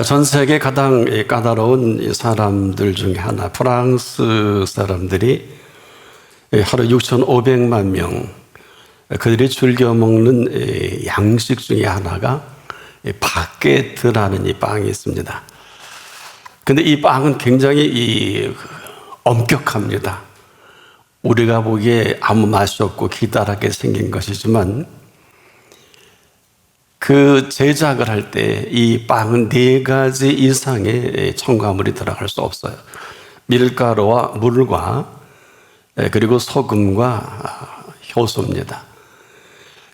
전 세계 가장 까다로운 사람들 중에 하나, 프랑스 사람들이 하루 6,500만 명, 그들이 즐겨 먹는 양식 중에 하나가 바게트라는 이 빵이 있습니다. 근데 이 빵은 굉장히 엄격합니다. 우리가 보기에 아무 맛이 없고 기다랗게 생긴 것이지만 그 제작을 할 때 이 빵은 4가지 이상의 첨가물이 들어갈 수 없어요. 밀가루와 물과 그리고 소금과 효소입니다.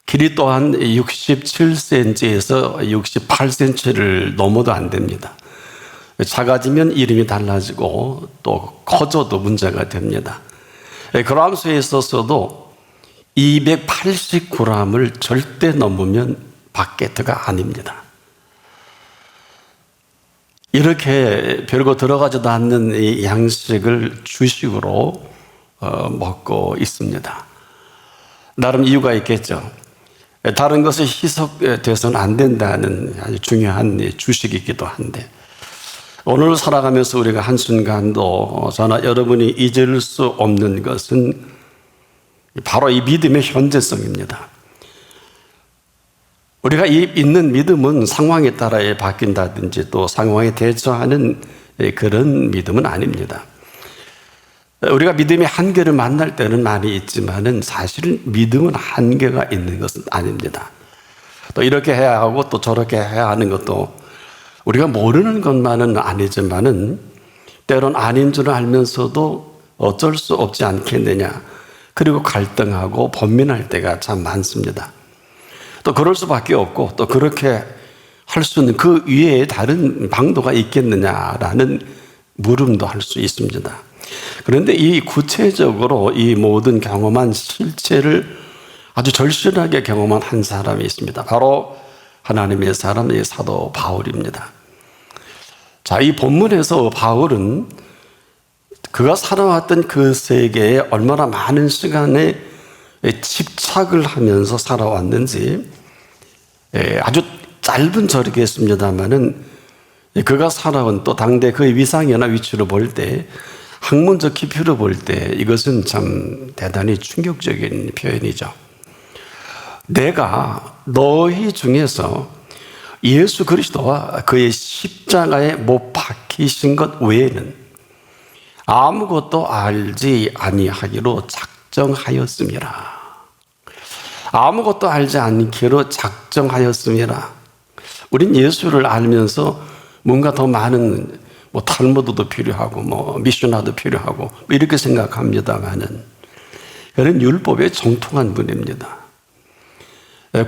길이 또한 67cm에서 68cm를 넘어도 안 됩니다. 작아지면 이름이 달라지고 또 커져도 문제가 됩니다. 그람수에 있어서도 280g을 절대 넘으면 바게트가 아닙니다. 이렇게 별거 들어가지도 않는 이 양식을 주식으로 먹고 있습니다. 나름 이유가 있겠죠. 다른 것이 희석돼서는 안 된다는 아주 중요한 주식이기도 한데, 오늘 살아가면서 우리가 한순간도 저나 여러분이 잊을 수 없는 것은 바로 이 믿음의 현재성입니다. 우리가 있는 믿음은 상황에 따라 바뀐다든지 또 상황에 대처하는 그런 믿음은 아닙니다. 우리가 믿음의 한계를 만날 때는 많이 있지만은 사실 믿음은 한계가 있는 것은 아닙니다. 또 이렇게 해야 하고 또 저렇게 해야 하는 것도 우리가 모르는 것만은 아니지만은 때론 아닌 줄 알면서도 어쩔 수 없지 않겠느냐. 그리고 갈등하고 번민할 때가 참 많습니다. 또 그럴 수밖에 없고 또 그렇게 할 수 있는 그 위에 다른 방도가 있겠느냐라는 물음도 할 수 있습니다. 그런데 이 구체적으로 이 모든 경험한 실체를 아주 절실하게 경험한 한 사람이 있습니다. 바로 하나님의 사람, 이 사도 바울입니다. 자, 이 본문에서 바울은 그가 살아왔던 그 세계에 얼마나 많은 시간에 집착을 하면서 살아왔는지 아주 짧은 절이겠습니다만은 그가 살아온 또 당대 그의 위상이나 위치를 볼 때, 학문적 깊이로 볼 때 이것은 참 대단히 충격적인 표현이죠. 내가 너희 중에서 예수 그리스도와 그의 십자가에 못 박히신 것 외에는 아무것도 알지 아니하기로 작정하였음이라. 아무것도 알지 않기로 작정하였음이라. 우린 예수를 알면서 뭔가 더 많은 탈무드도 필요하고 미슈나도 필요하고 이렇게 생각합니다만은 그는 율법에 정통한 분입니다.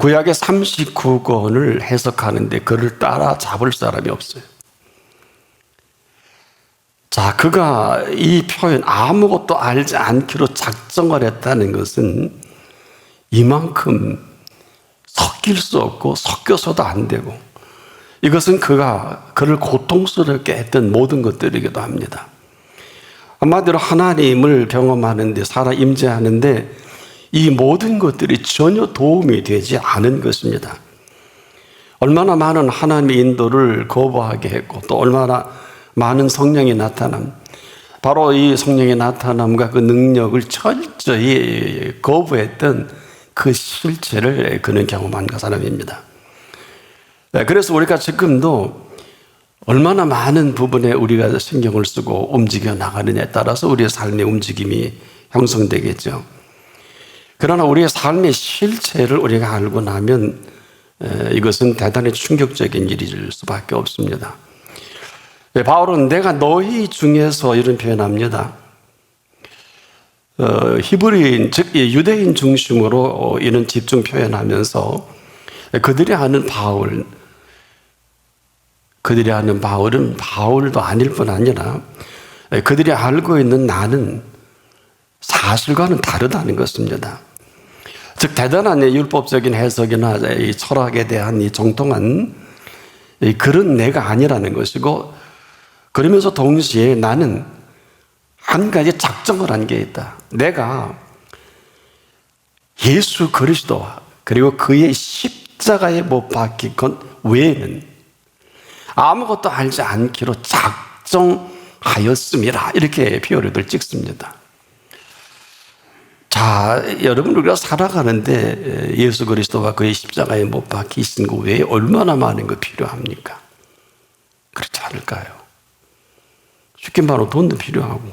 구약의 39권을 해석하는데 그를 따라잡을 사람이 없어요. 자, 그가 이 표현 아무것도 알지 않기로 작정을 했다는 것은 이만큼 섞일 수 없고 섞여서도 안 되고, 이것은 그를 고통스럽게 했던 모든 것들이기도 합니다. 한마디로 하나님을 경험하는데, 살아 임재하는데 이 모든 것들이 전혀 도움이 되지 않은 것입니다. 얼마나 많은 하나님의 인도를 거부하게 했고 또 얼마나 많은 성령의 나타남, 바로 이 성령의 나타남과 그 능력을 철저히 거부했던 그 실체를 그는 경험한 그 사람입니다. 그래서 우리가 지금도 얼마나 많은 부분에 우리가 신경을 쓰고 움직여 나가느냐에 따라서 우리의 삶의 움직임이 형성되겠죠. 그러나 우리의 삶의 실체를 우리가 알고 나면 이것은 대단히 충격적인 일일 수밖에 없습니다. 바울은 내가 너희 중에서 이런 표현합니다. 히브리인, 즉 유대인 중심으로 이런 집중 표현하면서 그들이 아는 바울은 바울도 아닐 뿐 아니라 그들이 알고 있는 나는 사실과는 다르다는 것입니다. 즉 대단한 율법적인 해석이나 이 철학에 대한 이 정통한 그런 내가 아니라는 것이고, 그러면서 동시에 나는 한 가지 작정을 한 게 있다. 내가 예수 그리스도와 그리고 그의 십자가에 못 박힌 것 외에는 아무것도 알지 않기로 작정하였음이라 이렇게 표현을 찍습니다. 자, 여러분 우리가 살아가는데 예수 그리스도가 그의 십자가에 못 박히신 그 외에 얼마나 많은 거 필요합니까? 그렇지 않을까요? 쉽게 말하면 돈도 필요하고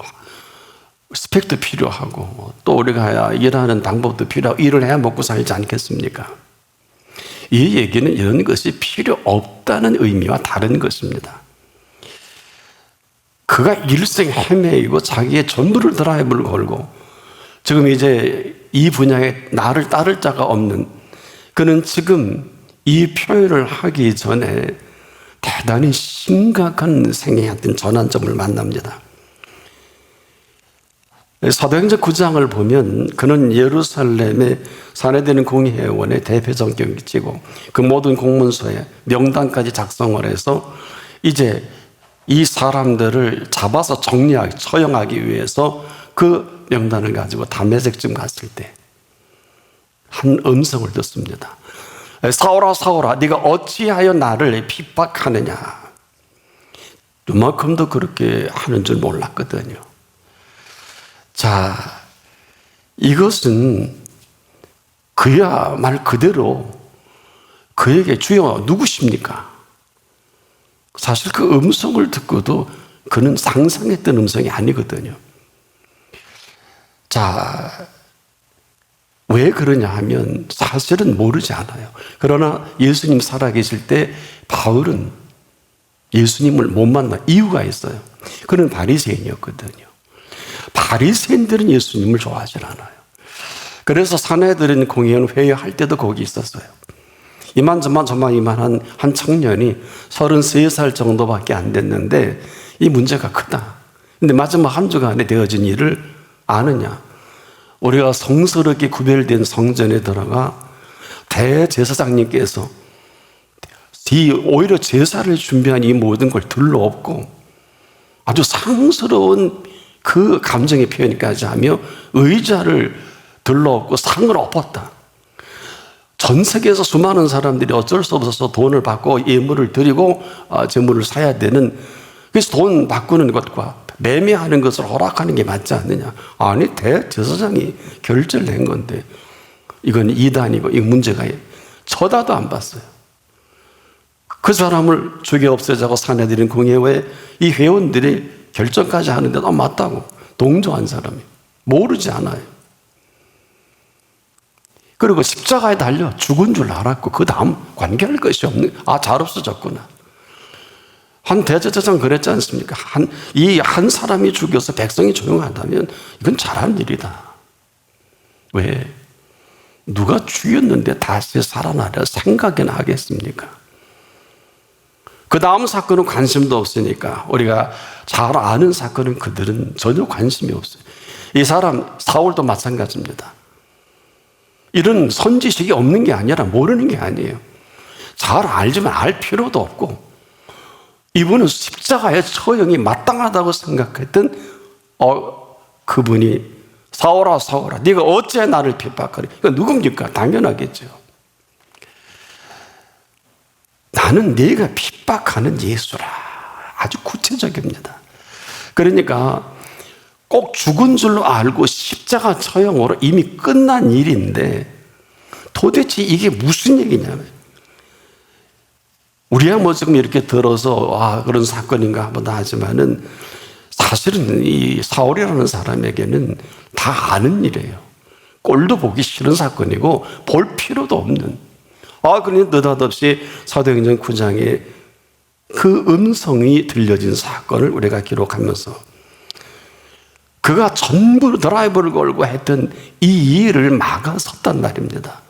스펙도 필요하고 또 우리가 일하는 방법도 필요하고 일을 해야 먹고 살지 않겠습니까? 이 얘기는 이런 것이 필요 없다는 의미와 다른 것입니다. 그가 일생 헤매이고 자기의 전부를 드라이브를 걸고 지금 이제 이 분야에 나를 따를 자가 없는 그는 지금 이 표현을 하기 전에 대단히 심각한 생애의 어떤 전환점을 만납니다. 사도행전 9장을 보면 그는 예루살렘의 사내되는 공회원의 대표 전격이지고 그 모든 공문서에 명단까지 작성을 해서 이제 이 사람들을 잡아서 정리하기, 처형하기 위해서 그 명단을 가지고 다메섹쯤 갔을 때 한 음성을 듣습니다. 사울아 사울아 네가 어찌하여 나를 핍박하느냐. 이만큼도 그렇게 하는 줄 몰랐거든요. 자, 이것은 그야 말 그대로 그에게 주여 누구십니까? 사실 그 음성을 듣고도 그는 상상했던 음성이 아니거든요. 자, 왜 그러냐 하면 사실은 모르지 않아요. 그러나 예수님 살아계실 때 바울은 예수님을 못 만난 이유가 있어요. 그는 바리새인이었거든요. 바리새인들은 예수님을 좋아하지 않아요. 그래서 사내들은 공회원 회의할 때도 거기 있었어요. 이만저만 한 청년이 33살 정도밖에 안 됐는데 이 문제가 크다. 근데 마지막 한 주간에 되어진 일을 아느냐? 우리가 성스럽게 구별된 성전에 들어가 대제사장님께서 오히려 제사를 준비한 이 모든 걸 들러엎고 아주 상스러운 그 감정의 표현까지 하며 의자를 들러엎고 상을 엎었다. 전 세계에서 수많은 사람들이 어쩔 수 없어서 돈을 받고 예물을 드리고 제물을 사야 되는, 그래서 돈 바꾸는 것과 매매하는 것을 허락하는 게 맞지 않느냐. 아니, 대제사장이 결제를 낸 건데 이건 이단이고 이 문제가 쳐다도 안 봤어요. 그 사람을 죽여 없애자고 사내들인 공회에 이 회원들이 결정까지 하는데 맞다고 동조한 사람이 모르지 않아요. 그리고 십자가에 달려 죽은 줄 알았고 그 다음 관계할 것이 없는, 잘 없어졌구나. 한 대제사장 그랬지 않습니까? 한 사람이 죽여서 백성이 조용하다면 이건 잘한 일이다. 왜? 누가 죽였는데 다시 살아나려 생각이나 하겠습니까? 그 다음 사건은 관심도 없으니까, 우리가 잘 아는 사건은 그들은 전혀 관심이 없어요. 이 사람 사울도 마찬가지입니다. 이런 선지식이 없는 게 아니라 모르는 게 아니에요. 잘 알지만 알 필요도 없고, 이분은 십자가의 처형이 마땅하다고 생각했던 그분이 사울아 사울아 네가 어째 나를 핍박하리. 이거 누굽니까? 당연하겠죠. 나는 네가 핍박하는 예수라. 아주 구체적입니다. 그러니까 꼭 죽은 줄로 알고 십자가 처형으로 이미 끝난 일인데 도대체 이게 무슨 얘기냐면, 우리야 뭐 지금 이렇게 들어서 그런 사건인가 한번 하지만은 사실은 이 사울이라는 사람에게는 다 아는 일이에요. 꼴도 보기 싫은 사건이고 볼 필요도 없는. 그러니 느닷없이 사도행전 9장에 그 음성이 들려진 사건을 우리가 기록하면서 그가 전부 드라이브를 걸고 했던 이 일을 막아섰단 말입니다.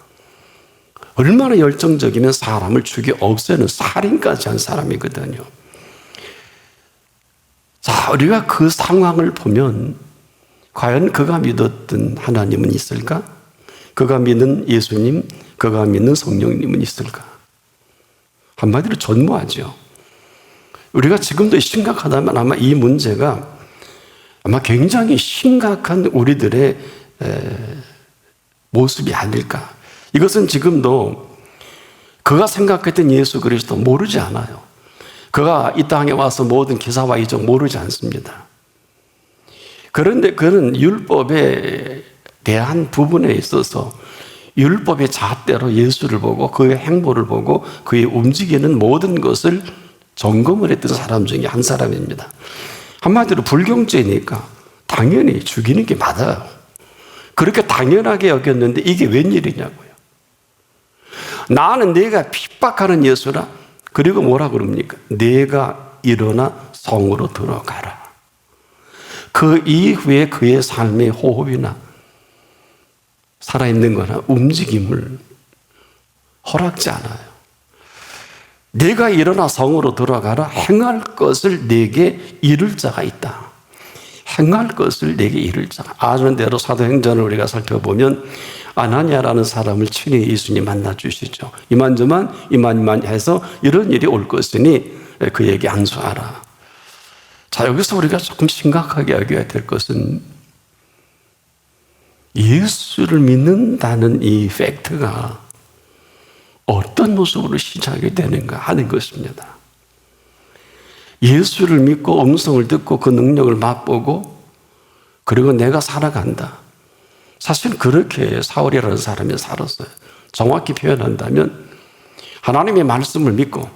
얼마나 열정적이면 사람을 죽여 없애는 살인까지 한 사람이거든요. 자, 우리가 그 상황을 보면 과연 그가 믿었던 하나님은 있을까? 그가 믿는 예수님, 그가 믿는 성령님은 있을까? 한마디로 전무하죠. 우리가 지금도 심각하다면 아마 이 문제가 아마 굉장히 심각한 우리들의 모습이 아닐까. 이것은 지금도 그가 생각했던 예수 그리스도 모르지 않아요. 그가 이 땅에 와서 모든 기사와 이적 모르지 않습니다. 그런데 그는 율법에 대한 부분에 있어서 율법의 잣대로 예수를 보고 그의 행보를 보고 그의 움직이는 모든 것을 점검을 했던 사람 중에 한 사람입니다. 한마디로 불경죄니까 당연히 죽이는 게 맞아요. 그렇게 당연하게 여겼는데 이게 웬일이냐고요. 나는 내가 핍박하는 예수라. 그리고 뭐라 그럽니까? 내가 일어나 성으로 들어가라. 그 이후에 그의 삶의 호흡이나 살아있는 거나 움직임을 허락지 않아요. 내가 일어나 성으로 들어가라. 행할 것을 내게 이룰 자가 있다. 행할 것을 내게 이룰 자. 아는 대로 사도행전을 우리가 살펴보면 아나니아라는 사람을 친히 예수님 만나 주시죠. 이만 해서 이런 일이 올 것이니 그에게 안수하라. 자, 여기서 우리가 조금 심각하게 여겨야 될 것은 예수를 믿는다는 이 팩트가 어떤 모습으로 시작이 되는가 하는 것입니다. 예수를 믿고 음성을 듣고 그 능력을 맛보고 그리고 내가 살아간다. 사실 그렇게 사울이라는 사람이 살았어요. 정확히 표현한다면 하나님의 말씀을 믿고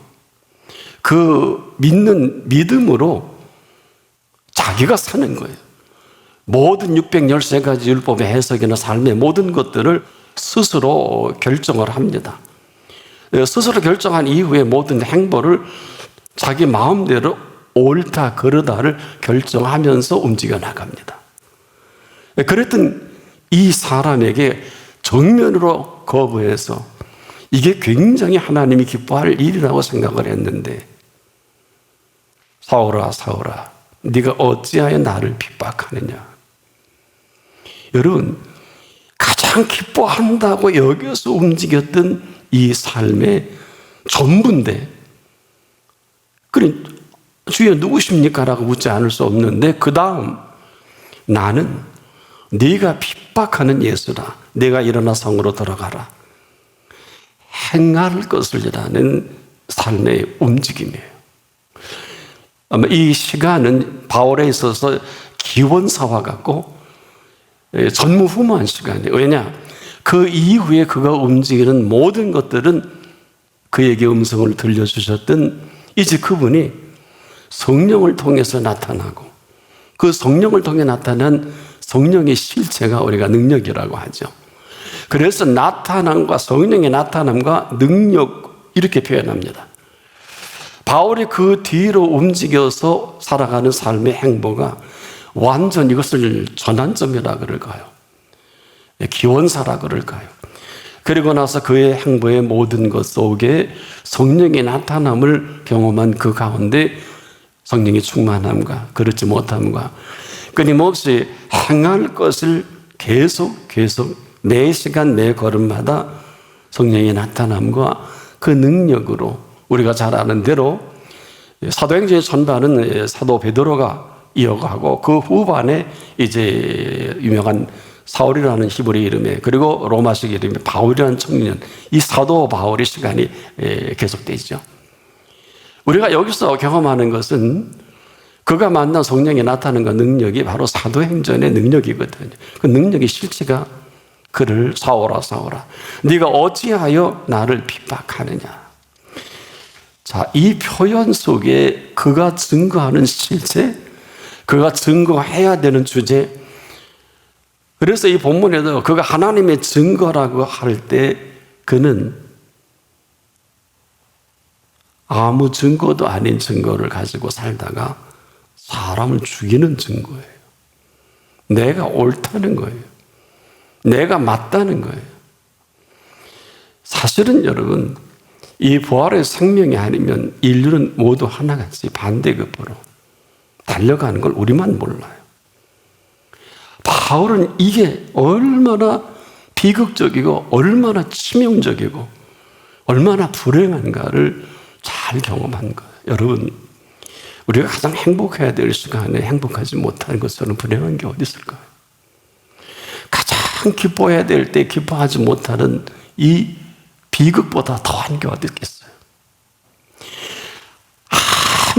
그 믿는 믿음으로 자기가 사는 거예요. 모든 613가지 율법의 해석이나 삶의 모든 것들을 스스로 결정을 합니다. 스스로 결정한 이후에 모든 행보를 자기 마음대로 옳다 그르다를 결정하면서 움직여 나갑니다. 그랬던 이 사람에게 정면으로 거부해서 이게 굉장히 하나님이 기뻐할 일이라고 생각을 했는데 사울아 사울아 네가 어찌하여 나를 핍박하느냐. 여러분 가장 기뻐한다고 여겨서 움직였던 이 삶의 전부인데 그래 주여 누구십니까? 라고 묻지 않을 수 없는데 그 다음 나는 네가 핍박하는 예수라. 내가 일어나 성으로 들어가라. 행할 것을이라는 삶의 움직임이에요. 아마 이 시간은 바울에 있어서 기원사와 같고 전무후무한 시간이에요. 왜냐? 그 이후에 그가 움직이는 모든 것들은 그에게 음성을 들려주셨던 이제 그분이 성령을 통해서 나타나고 그 성령을 통해 나타난 성령의 실체가 우리가 능력이라고 하죠. 그래서 나타남과 성령의 나타남과 능력 이렇게 표현합니다. 바울이 그 뒤로 움직여서 살아가는 삶의 행보가 완전 이것을 전환점이라 그럴까요? 기원사라 그럴까요? 그리고 나서 그의 행보의 모든 것 속에 성령의 나타남을 경험한 그 가운데 성령의 충만함과 그렇지 못함과 끊임없이 행할 것을 계속 매 시간 매 걸음마다 성령의 나타남과 그 능력으로 우리가 잘 아는 대로 사도행전의 전반은 사도 베드로가 이어가고 그 후반에 이제 유명한 사울이라는 히브리 이름에 그리고 로마식 이름에 바울이라는 청년 이 사도 바울의 시간이 계속되죠. 우리가 여기서 경험하는 것은 그가 만난 성령이 나타나는 그 능력이 바로 사도행전의 능력이거든요. 그 능력의 실체가 그를 사울아 사울아 네가 어찌하여 나를 핍박하느냐. 자, 이 표현 속에 그가 증거하는 실체, 그가 증거해야 되는 주제. 그래서 이 본문에도 그가 하나님의 증거라고 할 때 그는 아무 증거도 아닌 증거를 가지고 살다가 사람을 죽이는 증거예요. 내가 옳다는 거예요. 내가 맞다는 거예요. 사실은 여러분 이 부활의 생명이 아니면 인류는 모두 하나같이 반대급으로 달려가는 걸 우리만 몰라요. 바울은 이게 얼마나 비극적이고 얼마나 치명적이고 얼마나 불행한가를 잘 경험한 거예요. 여러분 우리가 가장 행복해야 될 시간에 행복하지 못하는 것처럼 불행한 게 어디 있을까요? 가장 기뻐해야 될 때 기뻐하지 못하는 이 비극보다 더한 게 어디 있겠어요?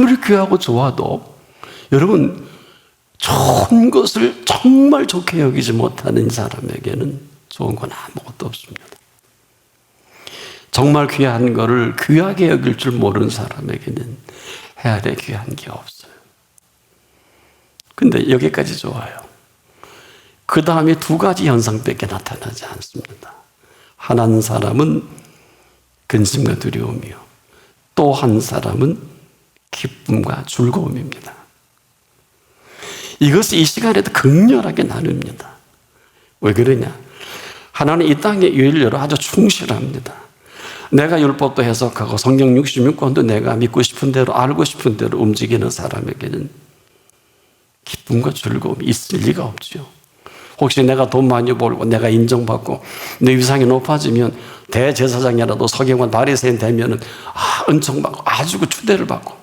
아무리 귀하고 좋아도 여러분 좋은 것을 정말 좋게 여기지 못하는 사람에게는 좋은 건 아무것도 없습니다. 정말 귀한 거를 귀하게 여길 줄 모르는 사람에게는 헤아려 귀한 게 없어요. 근데 여기까지 좋아요. 그 다음에 두 가지 현상밖에 나타나지 않습니다. 한 사람은 근심과 두려움이요, 또 한 사람은 기쁨과 즐거움입니다. 이것이 이 시간에도 극렬하게 나눕니다. 왜 그러냐? 하나는 이 땅의 윤리로 아주 충실합니다. 내가 율법도 해석하고 성경 66권도 내가 믿고 싶은 대로 알고 싶은 대로 움직이는 사람에게는 기쁨과 즐거움이 있을 리가 없죠. 혹시 내가 돈 많이 벌고 내가 인정받고 내 위상이 높아지면 대제사장이라도 서기관 바리새인 되면은 은총받고 아주 그 추대를 받고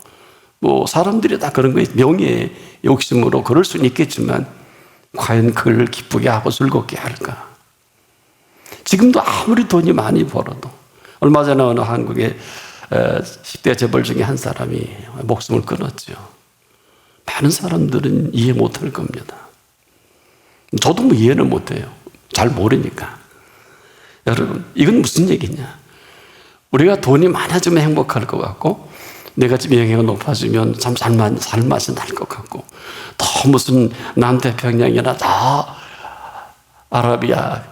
뭐 사람들이 다 그런 거에 명예의 욕심으로 그럴 수는 있겠지만 과연 그를 기쁘게 하고 즐겁게 할까? 지금도 아무리 돈이 많이 벌어도 얼마 전에 어느 한국의 10대 재벌 중에 한 사람이 목숨을 끊었죠. 많은 사람들은 이해 못할 겁니다. 저도 뭐 이해를 못해요. 잘 모르니까. 여러분, 이건 무슨 얘기냐? 우리가 돈이 많아지면 행복할 것 같고 내가 좀 명예가 높아지면 참 살맛이 날 것 같고 더 무슨 남태평양이나 더 아라비아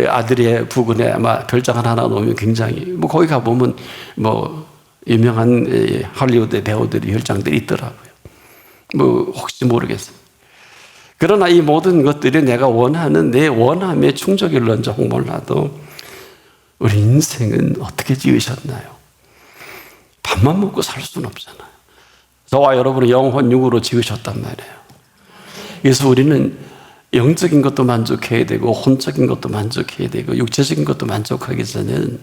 아들의 부근에 아마 별장을 하나 놓으면 굉장히 뭐 거기 가보면 뭐 유명한 할리우드 배우들이 별장들이 있더라고요. 뭐 혹시 모르겠어요. 그러나 이 모든 것들이 내가 원하는 내 원함에 충족일런지 몰라도 우리 인생은 어떻게 지으셨나요? 밥만 먹고 살 수는 없잖아요. 저와 여러분은 영혼 육으로 지으셨단 말이에요. 그래서 우리는 영적인 것도 만족해야 되고 혼적인 것도 만족해야 되고 육체적인 것도 만족하기 전에는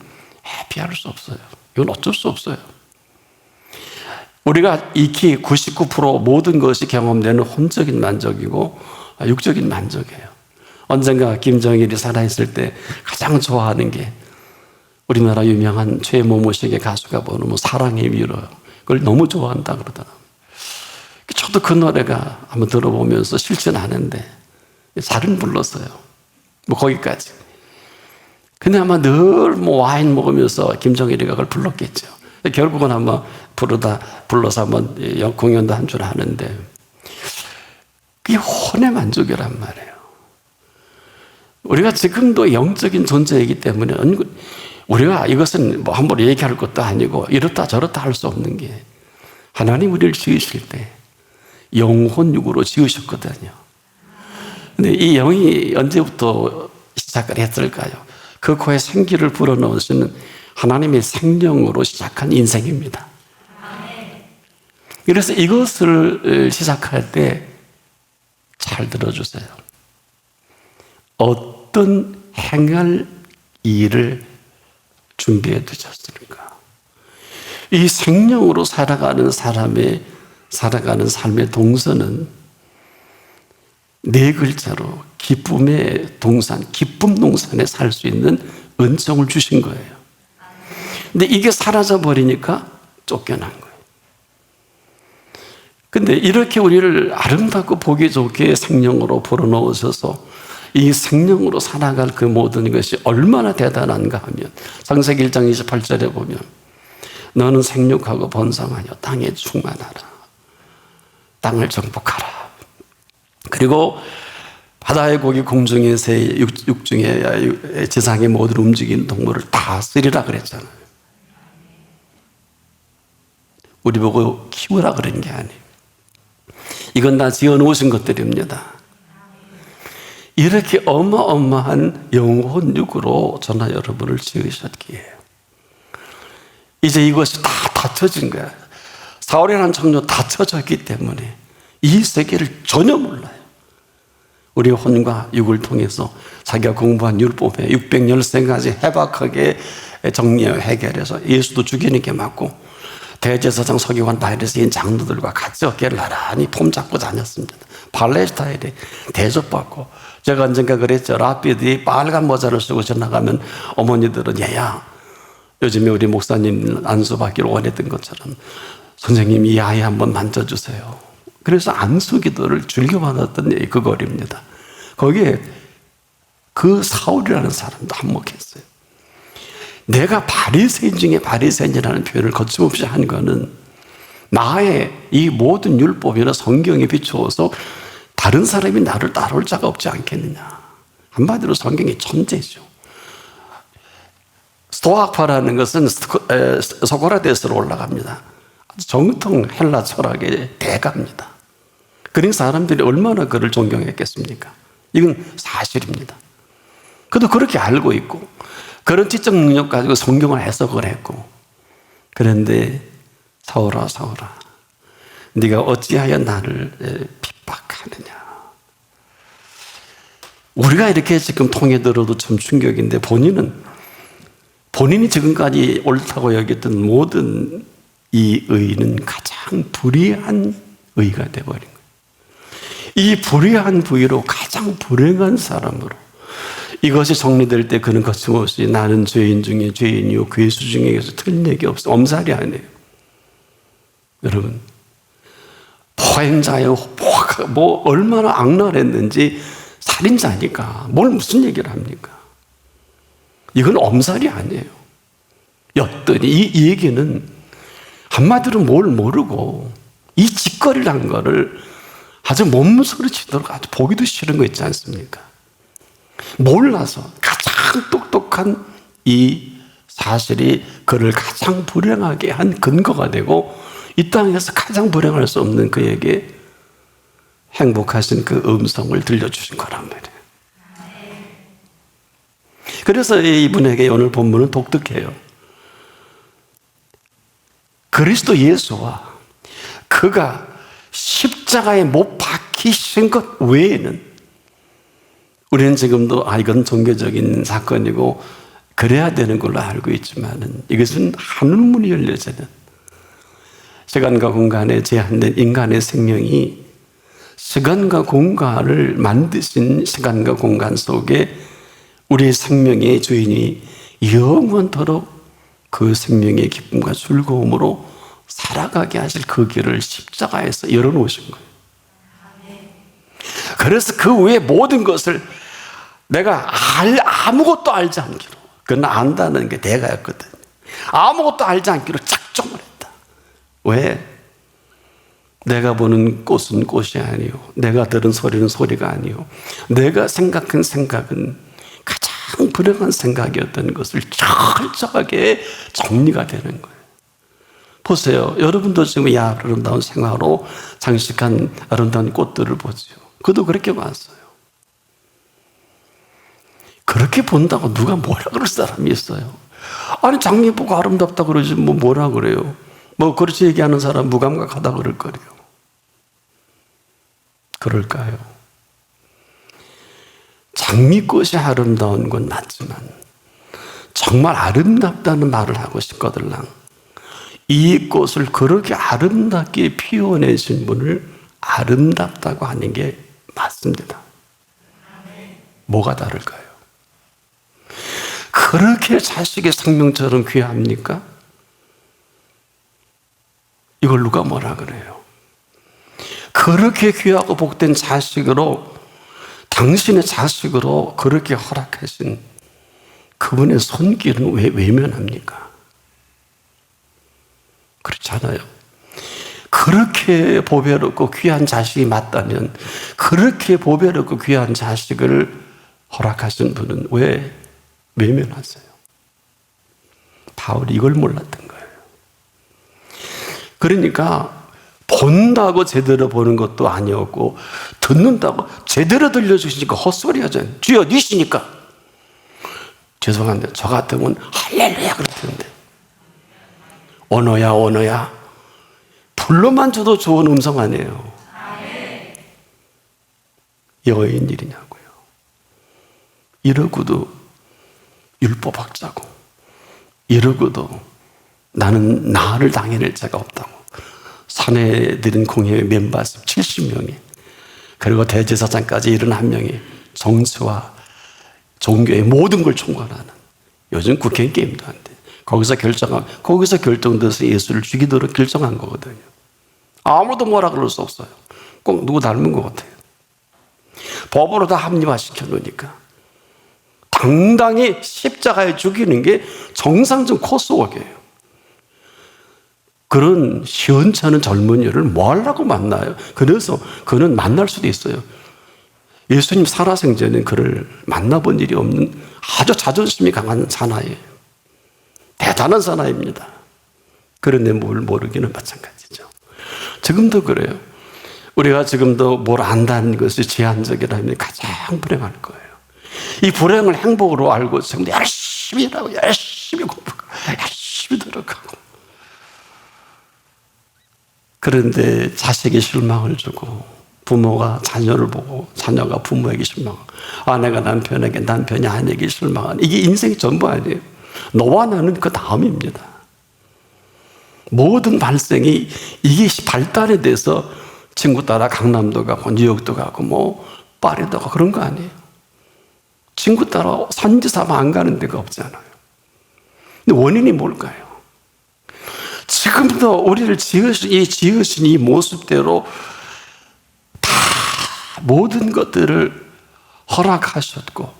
피할 수 없어요. 이건 어쩔 수 없어요. 우리가 익히 99% 모든 것이 경험되는 혼적인 만족이고 육적인 만족이에요. 언젠가 김정일이 살아있을 때 가장 좋아하는 게 우리나라 유명한 최모모식의 가수가 부르는 뭐 사랑의 위로, 그걸 너무 좋아한다 그러더라고요. 저도 그 노래가 한번 들어보면서 싫진 않은데 잘은 불렀어요. 뭐 거기까지. 근데 아마 늘 뭐 와인 먹으면서 김정일이가 그걸 불렀겠죠. 결국은 아마 불러서 한번 공연도 한 줄 아는데 그게 혼의 만족이란 말이에요. 우리가 지금도 영적인 존재이기 때문에 우리가 이것은 뭐 함부로 얘기할 것도 아니고 이렇다 저렇다 할 수 없는 게 하나님 우리를 지으실 때 영혼육으로 지으셨거든요. 근데 이 영이 언제부터 시작을 했을까요? 그 코에 생기를 불어넣으시는 하나님의 생명으로 시작한 인생입니다. 그래서 이것을 시작할 때 잘 들어주세요. 어떤 행할 일을 준비해 두셨습니까? 이 생명으로 살아가는 사람의 살아가는 삶의 동서는 네 글자로 기쁨의 동산, 기쁨 동산에 살 수 있는 은총을 주신 거예요. 근데 이게 사라져 버리니까 쫓겨난 거예요. 근데 이렇게 우리를 아름답고 보기 좋게 생명으로 불어넣으셔서 이 생명으로 살아갈 그 모든 것이 얼마나 대단한가 하면 창세기 1장 28절에 보면 너는 생육하고 번성하여 땅에 충만하라. 땅을 정복하라. 그리고 바다의 고기, 공중의 새, 육중의 지상의 모든 움직이는 동물을 다스리라 그랬잖아요. 우리 보고 키우라 그런 게 아니에요. 이건 다 지어놓으신 것들입니다. 이렇게 어마어마한 영혼육으로 저나 여러분을 지으셨기에 이제 이것이 다 닫혀진 거야. 사울이라는 청년 닫혀졌기 때문에 이 세계를 전혀 몰라요. 우리 혼과 육을 통해서 자기가 공부한 율법에 613가지 해박하게 정리하고 해결해서 예수도 죽이는 게 맞고 대제사장 서기관 바리새인 장로들과 같이 어깨를 나란히 폼 잡고 다녔습니다. 팔레스타인에 대접받고 제가 언젠가 그랬죠. 랍비들이 빨간 모자를 쓰고 지나가면 어머니들은 얘야 요즘에 우리 목사님 안수받기를 원했던 것처럼 선생님 이 아이 한번 만져주세요. 그래서 안수기도를 즐겨받았던 그 거리입니다. 거기에 그 사울이라는 사람도 한몫했어요. 내가 바리새인 중에 바리새인이라는 표현을 거침없이 한 거는 나의 이 모든 율법이나 성경에 비추어서 다른 사람이 나를 따라올 자가 없지 않겠느냐. 한마디로 성경의 천재죠. 스토아파라는 것은 소크라테스로 올라갑니다. 정통 헬라 철학의 대가입니다. 그런 사람들이 얼마나 그를 존경했겠습니까? 이건 사실입니다. 그도 그렇게 알고 있고 그런 지적 능력 가지고 성경을 해석을 했고, 그런데 사울아 사울아 네가 어찌하여 나를 핍박하느냐. 우리가 이렇게 지금 통해 들어도 참 충격인데 본인이 지금까지 옳다고 여겼던 모든 이 의는 가장 불의한 의가 되어버린 거예요. 이 불의한 부위로 가장 불행한 사람으로 이것이 정리될 때 그는 거침없이 나는 죄인 중에 죄인이요 괴수 중에 괴수 틀린 얘기 없어. 엄살이 아니에요. 여러분, 포행자요 뭐 얼마나 악랄했는지 살인자니까 뭘 무슨 얘기를 합니까? 이건 엄살이 아니에요. 였더니 이 얘기는 한마디로 뭘 모르고 이 짓거리라는 거를 아주 몸소리치도록 아주 보기도 싫은 거 있지 않습니까? 몰라서 가장 똑똑한 이 사실이 그를 가장 불행하게 한 근거가 되고 이 땅에서 가장 불행할 수 없는 그에게 행복하신 그 음성을 들려주신 거란 말이에요. 그래서 이분에게 오늘 본문은 독특해요. 그리스도 예수와 그가 십자가에 못 박히신 것 외에는 우리는 지금도 이건 종교적인 사건이고 그래야 되는 걸로 알고 있지만은 이것은 하늘문이 열려지는 시간과 공간에 제한된 인간의 생명이 시간과 공간을 만드신 시간과 공간 속에 우리의 생명의 주인이 영원토록 그 생명의 기쁨과 즐거움으로 살아가게 하실 그 길을 십자가에서 열어놓으신 거예요. 그래서 그 외의 모든 것을 내가 아무것도 알지 않기로, 그건 안다는 게 대가였거든. 아무것도 알지 않기로 작정을 했다. 왜? 내가 보는 꽃은 꽃이 아니요, 내가 들은 소리는 소리가 아니요, 내가 생각한 생각은 가장 불행한 생각이었던 것을 철저하게 정리가 되는 거예요. 보세요. 여러분도 지금 이 아름다운 생화로 장식한 아름다운 꽃들을 보죠. 그도 그렇게 봤어요. 그렇게 본다고 누가 뭐라 그럴 사람이 있어요? 아니 장미 보고 아름답다 그러지 뭐라 그래요? 뭐 그렇게 얘기하는 사람 무감각하다 그럴 거래요. 그럴까요? 장미꽃이 아름다운 건 맞지만 정말 아름답다는 말을 하고 싶거들랑 이 꽃을 그렇게 아름답게 피워내신 분을 아름답다고 하는 게 맞습니다. 뭐가 다를까요? 그렇게 자식의 생명처럼 귀합니까? 이걸 누가 뭐라 그래요? 그렇게 귀하고 복된 자식으로, 당신의 자식으로 그렇게 허락하신 그분의 손길은 왜 외면합니까? 그렇잖아요. 그렇게 보배롭고 귀한 자식이 맞다면 그렇게 보배롭고 귀한 자식을 허락하신 분은 왜 외면하세요? 바울이 이걸 몰랐던 거예요. 그러니까 본다고 제대로 보는 것도 아니었고 듣는다고 제대로 들려주시니까 헛소리 하잖아요. 주여 니시니까. 죄송한데 저 같으면 할렐루야 그럴 텐데, 언어야 불러만 줘도 좋은 음성 아니에요. 여인 일이냐고요. 이러고도 율법학자고 이러고도 나는 나를 당해낼 자가 없다고 산에 들인 공회 멤버 70명이 그리고 대제사장까지 71명이 정치와 종교의 모든 걸 총괄하는, 요즘 국회의원 게임도 안 돼. 거기서 결정돼서 예수를 죽이도록 결정한 거거든요. 아무도 뭐라 그럴 수 없어요. 꼭 누구 닮은 것 같아요. 법으로 다 합리화시켜 놓으니까. 당당히 십자가에 죽이는 게 정상적 코스웍이에요. 그런 시원찮은 젊은이를 뭐 하려고 만나요? 그래서 그는 만날 수도 있어요. 예수님 살아생전에 그를 만나본 일이 없는 아주 자존심이 강한 사나이예요. 대단한 사나이입니다. 그런데 뭘 모르기는 마찬가지죠. 지금도 그래요. 우리가 지금도 뭘 안다는 것이 제한적이라면 가장 불행할 거예요. 이 불행을 행복으로 알고 지금 열심히 일하고 열심히 공부하고 열심히 들어가고, 그런데 자식이 실망을 주고 부모가 자녀를 보고 자녀가 부모에게 실망하고 아내가 남편에게 남편이 아내에게 실망하는, 이게 인생의 전부 아니에요. 너와 나는 그 다음입니다. 모든 발생이 이게 발달에 대해서 친구 따라 강남도 가고 뉴욕도 가고 뭐 파리도 가고 그런 거 아니에요. 친구 따라 선지사만 안 가는 데가 없잖아요. 근데 원인이 뭘까요? 지금도 우리를 지으신 이 모습대로 다 모든 것들을 허락하셨고,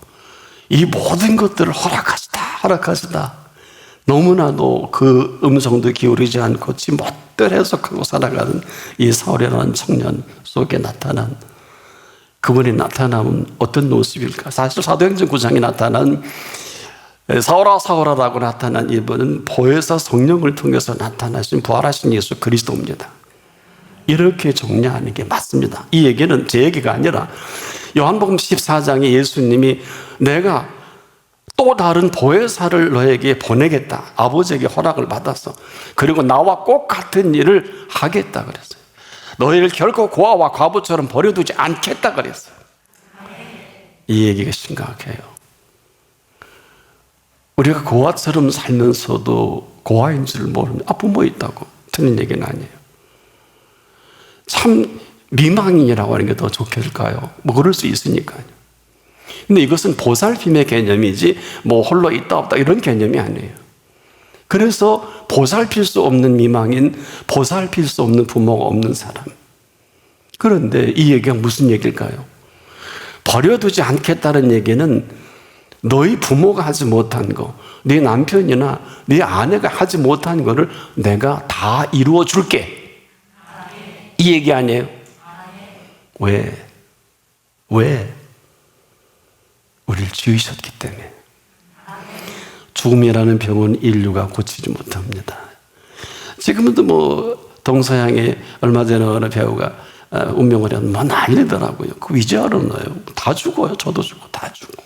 이 모든 것들을 허락하시다. 너무나도 그 음성도 기울이지 않고 지 멋대로 해석하고 살아가는 이 사울이라는 청년 속에 나타난, 그분이 나타나면 어떤 모습일까? 사실 사도행전 9장에 나타난 사울아 사울아라고 나타난 이분은 보혜사 성령을 통해서 나타나신 부활하신 예수 그리스도입니다. 이렇게 정리하는 게 맞습니다. 이 얘기는 제 얘기가 아니라 요한복음 14장에 예수님이 내가 또 다른 보혜사를 너에게 보내겠다. 아버지에게 허락을 받아서. 그리고 나와 꼭 같은 일을 하겠다 그랬어요. 너희를 결코 고아와 과부처럼 버려두지 않겠다 그랬어요. 이 얘기가 심각해요. 우리가 고아처럼 살면서도 고아인 줄 모릅니다. 부모 있다고. 틀린 얘기는 아니에요. 참 미망인이라고 하는 게 더 좋겠을까요? 뭐 그럴 수 있으니까요. 근데 이것은 보살핌의 개념이지 뭐 홀로 있다 없다 이런 개념이 아니에요. 그래서 보살필 수 없는 미망인, 보살필 수 없는 부모가 없는 사람. 그런데 이 얘기가 무슨 얘기일까요? 버려두지 않겠다는 얘기는 너희 부모가 하지 못한 거, 네 남편이나 네 아내가 하지 못한 거를 내가 다 이루어 줄게. 이 얘기 아니에요? 왜? 우리를 지으셨기 때문에. 죽음이라는 병은 인류가 고치지 못합니다. 지금도 뭐 동서양에 얼마 전에 어느 배우가 운명을 하면 뭐 난리더라고요. 그 위자료는 넣어요. 다 죽어요. 저도 죽고 다 죽고.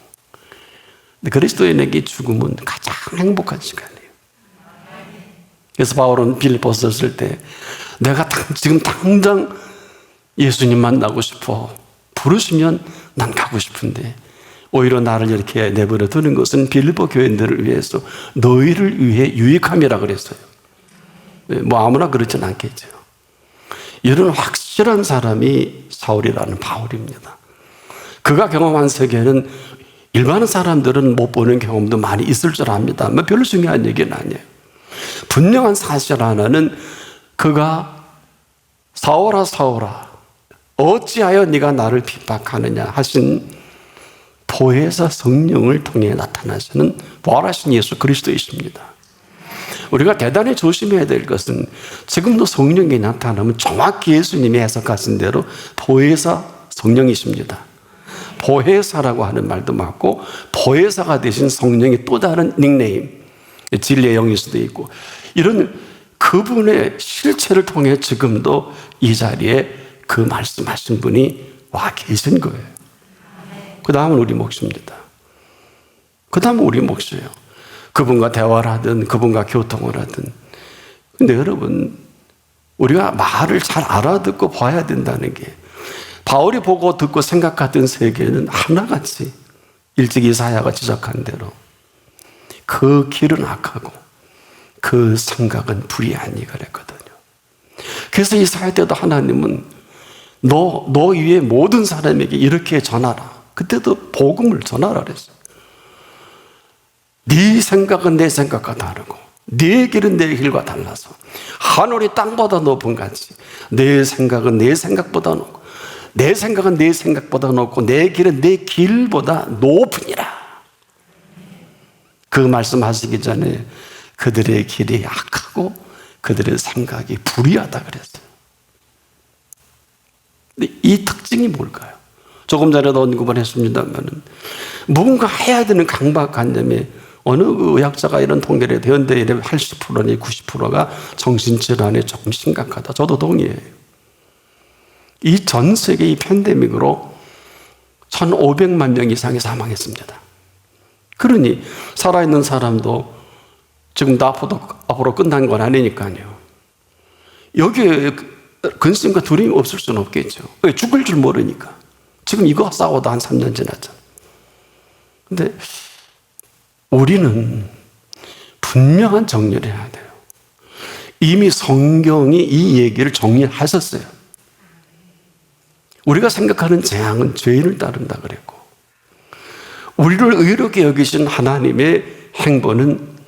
근데 그리스도인에게 죽음은 가장 행복한 시간이에요. 그래서 바울은 빌립보서 쓸 때 내가 지금 당장 예수님 만나고 싶어. 부르시면 난 가고 싶은데 오히려 나를 이렇게 내버려 두는 것은 빌립보 교인들을 위해서 너희를 위해 유익함이라 그랬어요. 뭐 아무나 그렇진 않겠죠. 이런 확실한 사람이 사울이라는 바울입니다. 그가 경험한 세계는 일반 사람들은 못 보는 경험도 많이 있을 줄 압니다. 뭐 별로 중요한 얘기는 아니에요. 분명한 사실 하나는 그가 사울아 사울아 어찌하여 네가 나를 핍박하느냐 하신 보혜사 성령을 통해 나타나시는 부활하신 예수 그리스도이십니다. 우리가 대단히 조심해야 될 것은 지금도 성령이 나타나면 정확히 예수님이 해석하신 대로 보혜사 성령이십니다. 보혜사라고 하는 말도 맞고 보혜사가 되신 성령의 또 다른 닉네임, 진리의 영일 수도 있고, 이런 그분의 실체를 통해 지금도 이 자리에 그 말씀하신 분이 와 계신 거예요. 그 다음은 우리 몫입니다. 그 다음은 우리 몫이에요. 그분과 대화를 하든 그분과 교통을 하든. 근데 여러분, 우리가 말을 잘 알아듣고 봐야 된다는 게, 바울이 보고 듣고 생각하던 세계는 하나같이 일찍 이사야가 지적한 대로 그 길은 악하고 그 생각은 불의하니 그랬거든요. 그래서 이사야 때도 하나님은 너 위에 모든 사람에게 이렇게 전하라. 그때도 복음을 전하라 그랬어요. 네 생각은 내 생각과 다르고 내 길은 내 길과 달라서 하늘이 땅보다 높은 같이 내 생각은 내 생각보다 높고 내 생각은 내 생각보다 높고 내 길은 내 길보다 높으니라. 그 말씀하시기 전에 그들의 길이 악하고 그들의 생각이 불의하다 그랬어요. 근데 이 특징이 뭘까요? 조금 전에도 언급을 했습니다만 뭔가 해야 되는 강박관념에 어느 의학자가 이런 통계를 해도 현대인의 80%니 90%가 정신질환에 조금 심각하다. 저도 동의해요. 이 전 세계 이 팬데믹으로 1,500만 명 이상이 사망했습니다. 그러니 살아있는 사람도 지금도 앞으로 끝난 건 아니니까요. 여기에 근심과 두려움이 없을 수는 없겠죠. 왜? 죽을 줄 모르니까. 지금 이거 싸워도 한 3년 지났잖아. 근데 우리는 분명한 정리를 해야 돼요. 이미 성경이 이 얘기를 정리하셨어요. 우리가 생각하는 재앙은 죄인을 따른다 그랬고, 우리를 의롭게 여기신 하나님의 행보는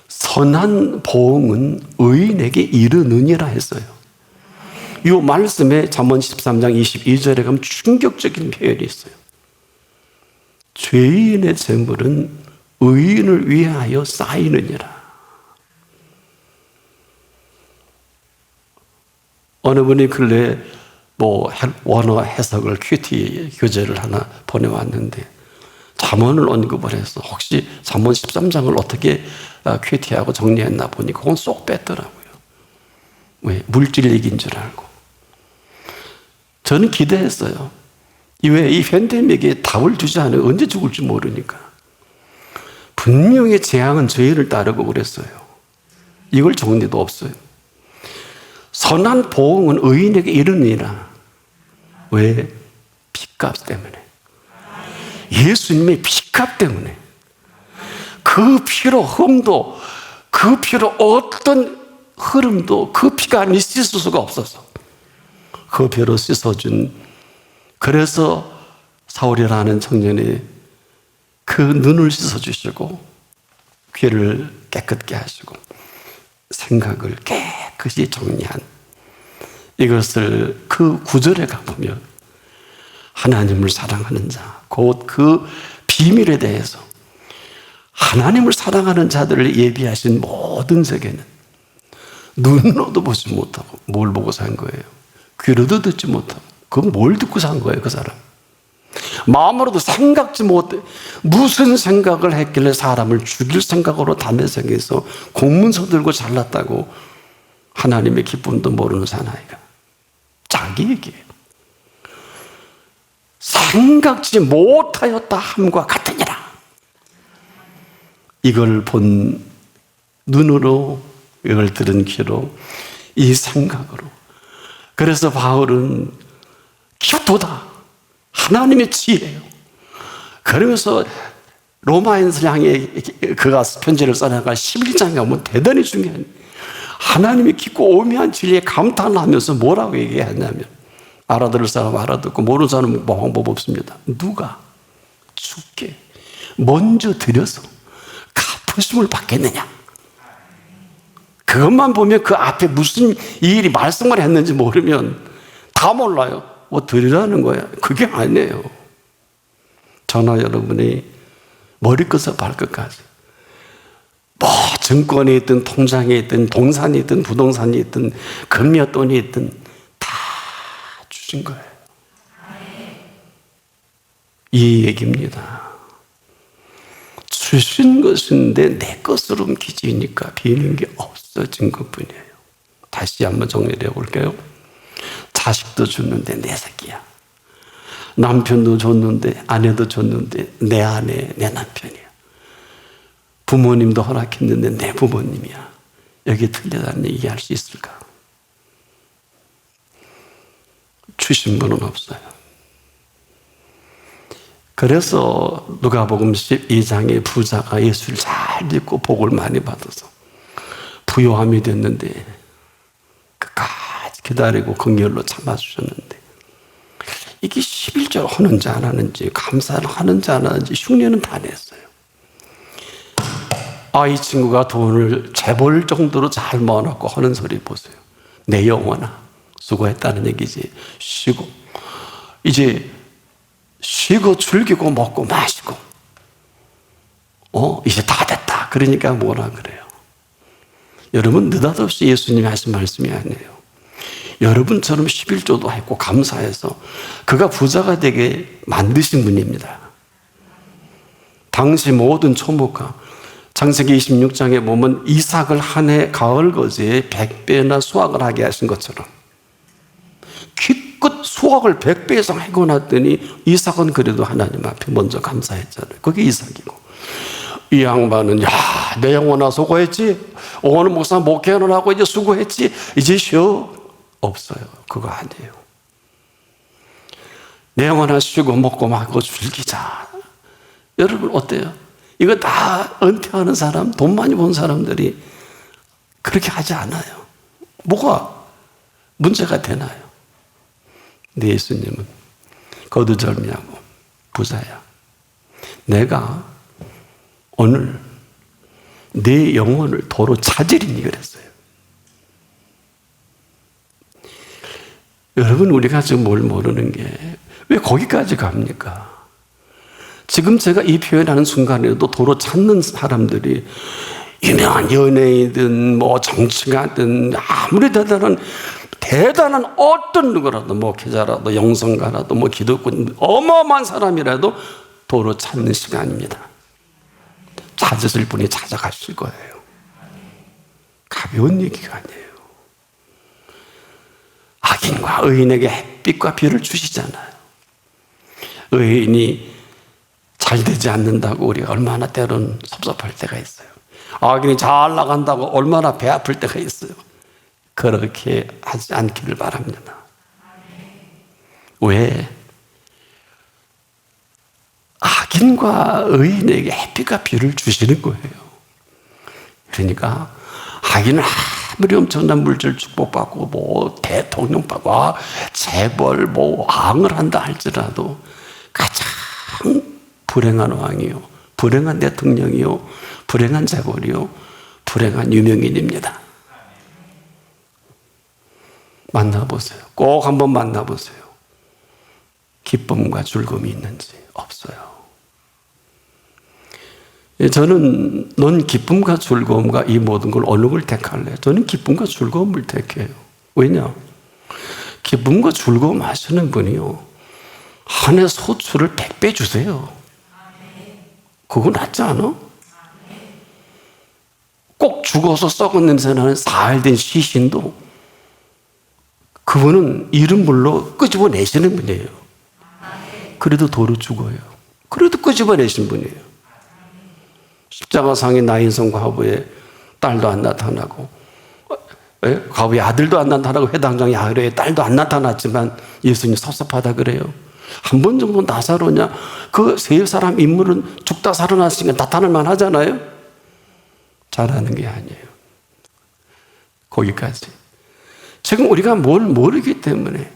선한 보응은 의인에게 이르느니라 했어요. 이 말씀에 잠언 13장 22절에 가면 충격적인 표현이 있어요. 죄인의 재물은 의인을 위하여 쌓이느니라. 어느 분이 근래 원어 해석을 큐티 교재를 하나 보내왔는데 잠언을 언급을 해서 혹시 잠언 13장을 어떻게 큐티하고 정리했나 보니 그건 쏙 뺐더라고요. 왜? 물질 얘기인 줄 알고. 저는 기대했어요. 이 팬데믹에 답을 주지 않으면 언제 죽을지 모르니까. 분명히 재앙은 죄인을 따르고 그랬어요. 이걸 정리도 없어요. 선한 보응은 의인에게 이르니라. 왜? 핏값 때문에. 예수님의 핏값 때문에. 그 피로 흠도, 그 피로 어떤 흐름도 그 피가 안 씻을 수가 없어서 그 피로 씻어준. 그래서 사울이라는 청년이 그 눈을 씻어주시고 귀를 깨끗게 하시고 생각을 깨끗이 정리한 이것을 그 구절에 가보면 하나님을 사랑하는 자, 곧 그 비밀에 대해서 하나님을 사랑하는 자들을 예비하신 모든 세계는 눈으로도 보지 못하고 뭘 보고 산 거예요? 귀로도 듣지 못하고 그건 뭘 듣고 산 거예요, 그 사람? 마음으로도 생각지 못해. 무슨 생각을 했길래 사람을 죽일 생각으로 담배 생겨서 공문서 들고 잘났다고 하나님의 기쁨도 모르는 사나이가. 자기 얘기예요. 생각지 못하였다 함과 같으니라. 이걸 본 눈으로, 이걸 들은 귀로, 이 생각으로. 그래서 바울은 기도다. 하나님의 지혜예요. 그러면서 로마인들 향해 그가 편지를 써나가 11장에 오면 대단히 중요한 하나님의 깊고 오묘한 진리에 감탄하면서 뭐라고 얘기하냐면 알아들을 사람 알아듣고 모르는 사람은 방법 없습니다. 누가 주께 먼저 드려서 갚으심을 받겠느냐. 그것만 보면 그 앞에 무슨 일이 말씀을 했는지 모르면 다 몰라요. 뭐 드리라는 거야. 그게 아니에요. 저나 여러분이 머리끝에서 발끝까지 뭐 증권이 있든 통장에 있든 동산이 있든 부동산이 있든 금여돈이 있든 다 주신 거예요. 이 얘기입니다. 주신 것인데 내 것으로 옮기지니까 비는 게 없어진 것뿐이에요. 다시 한번 정리를 해볼게요. 자식도 줬는데 내 새끼야. 남편도 줬는데 아내도 줬는데 내 아내 내 남편이야. 부모님도 허락했는데 내 부모님이야. 여기 틀리다는 얘기 할 수 있을까? 주신 분은 없어요. 그래서 누가복음 12장의 부자가 예수를 잘 믿고 복을 많이 받아서 부요함이 됐는데 끝까지 기다리고 긍휼로 참아주셨는데 이게 11절 하는지 안 하는지 감사를 하는지 안 하는지 흉내는 다 냈어요. 이 친구가 돈을 재벌 정도로 잘 모아놨고 하는 소리 보세요. 내 영혼아, 수고했다는 얘기지. 쉬고, 이제 쉬고 즐기고 먹고 마시고, 이제 다 됐다. 그러니까 뭐라 그래요? 여러분, 느닷없이 예수님이 하신 말씀이 아니에요. 여러분처럼 11조도 했고 감사해서 그가 부자가 되게 만드신 분입니다. 당시 모든 초목가, 창세기 26장에 보면 이삭을 한 해 가을 거지에 100배나 수확을 하게 하신 것처럼 기껏 수확을 100배 이상 하고 났더니 이삭은 그래도 하나님 앞에 먼저 감사했잖아요. 그게 이삭이고, 이 양반은 내 영혼아 수고했지? 오늘 목사 목회는 하고 이제 수고했지? 이제 쉬어? 없어요. 그거 아니에요. 내 영혼아 쉬고 먹고 마고 즐기자. 여러분 어때요? 이거 다 은퇴하는 사람, 돈 많이 번 사람들이 그렇게 하지 않아요. 뭐가 문제가 되나요? 근데 예수님은 거두절미하고 부자야, 내가 오늘 내 영혼을 도로 찾으리니 그랬어요. 여러분, 우리가 지금 뭘 모르는 게 왜 거기까지 갑니까? 지금 제가 이 표현하는 순간에도 도로 찾는 사람들이 유명한 연예인이든 뭐 정치가든 아무리 대단한 어떤 누구라도 목회자라도 영성가라도 뭐 기독군 어마어마한 사람이라도 도로 찾는 시간입니다. 찾으실 분이 찾아가실 거예요. 가벼운 얘기가 아니에요. 악인과 의인에게 햇빛과 비를 주시잖아요. 의인이 잘 되지 않는다고 우리가 얼마나 때로는 섭섭할 때가 있어요. 악인이 잘 나간다고 얼마나 배 아플 때가 있어요. 그렇게 하지 않기를 바랍니다. 왜? 악인과 의인에게 햇빛과 비를 주시는 거예요. 그러니까 악인은 아무리 엄청난 물질 축복받고 뭐 대통령 받고 재벌 뭐 왕을 한다 할지라도 가장 불행한 왕이요, 불행한 대통령이요, 불행한 재벌이요, 불행한 유명인입니다. 만나보세요. 꼭 한번 만나보세요. 기쁨과 즐거움이 있는지. 없어요. 저는 넌 기쁨과 즐거움과 이 모든 걸 어느 걸 택할래? 저는 기쁨과 즐거움을 택해요. 왜냐? 기쁨과 즐거움 하시는 분이요, 한 해 소출을 100배 주세요. 그거 낫지 않아? 꼭 죽어서 썩은 냄새나는 사흘 된 시신도 그분은 이른 물로 끄집어내시는 분이에요. 그래도 도로 죽어요. 그래도 끄집어내신 분이에요. 십자가상의 나인성 과부의 딸도 안 나타나고, 과부의 아들도 안 나타나고, 회당장 야훼의 딸도 안 나타났지만 예수님 섭섭하다 그래요. 한 번 정도 나사로냐? 그 세 사람 인물은 죽다 살아났으니까 나타날 만하잖아요. 잘하는 게 아니에요. 거기까지. 지금 우리가 뭘 모르기 때문에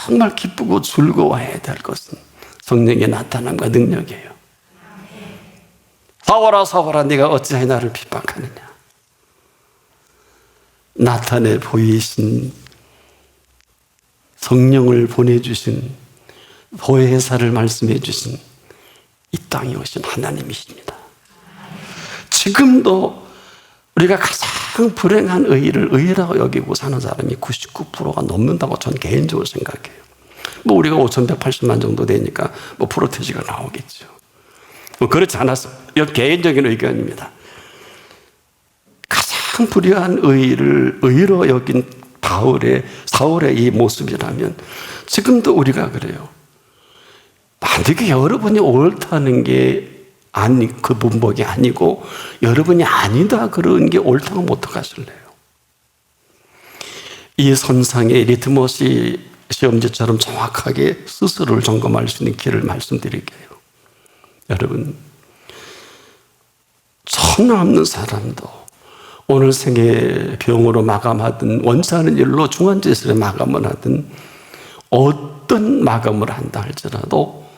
정말 기쁘고 즐거워해야 될 것은 성령의 나타남과 능력이에요. 사울아 사울아 네가 어찌하여 나를 핍박하느냐. 나타내 보이신 성령을 보내주신 보혜사를 말씀해 주신 이 땅에 오신 하나님이십니다. 지금도 우리가 가장 불행한 의의를 의의라고 여기고 사는 사람이 99%가 넘는다고 저는 개인적으로 생각해요. 뭐 우리가 5,180만 정도 되니까 뭐 프로테지가 나오겠죠. 뭐 그렇지 않았어. 이건 개인적인 의견입니다. 가장 불의한 의의를 의의로 여긴 사울의 이 모습이라면 지금도 우리가 그래요. 만약에 여러분이 옳다는 게 그 문법이 아니고 여러분이 아니다 그런 게 옳다고 어떡하실래요? 이 선상에 리트머스 시험지처럼 정확하게 스스로를 점검할 수 있는 길을 말씀드릴게요. 여러분, 천하 없는 사람도 오늘 생애 병으로 마감하든 원치하는 일로 중환자실에 마감을 하든 어떤 마감을 한다 할지라도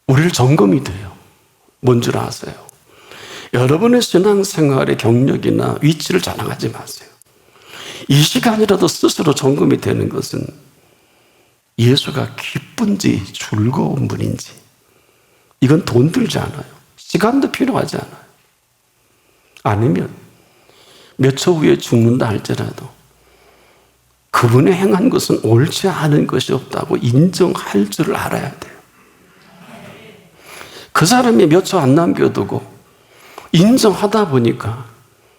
우리를 점검이 돼요. 뭔 줄 아세요? 여러분의 신앙생활의 경력이나 위치를 자랑하지 마세요. 이 시간이라도 스스로 점검이 되는 것은 예수가 기쁜지 즐거운 분인지, 이건 돈 들지 않아요. 시간도 필요하지 않아요. 아니면 몇 초 후에 죽는다 할지라도 그분의 행한 것은 옳지 않은 것이 없다고 인정할 줄 알아야 돼요. 그 사람이 몇 초 안 남겨두고 인정하다 보니까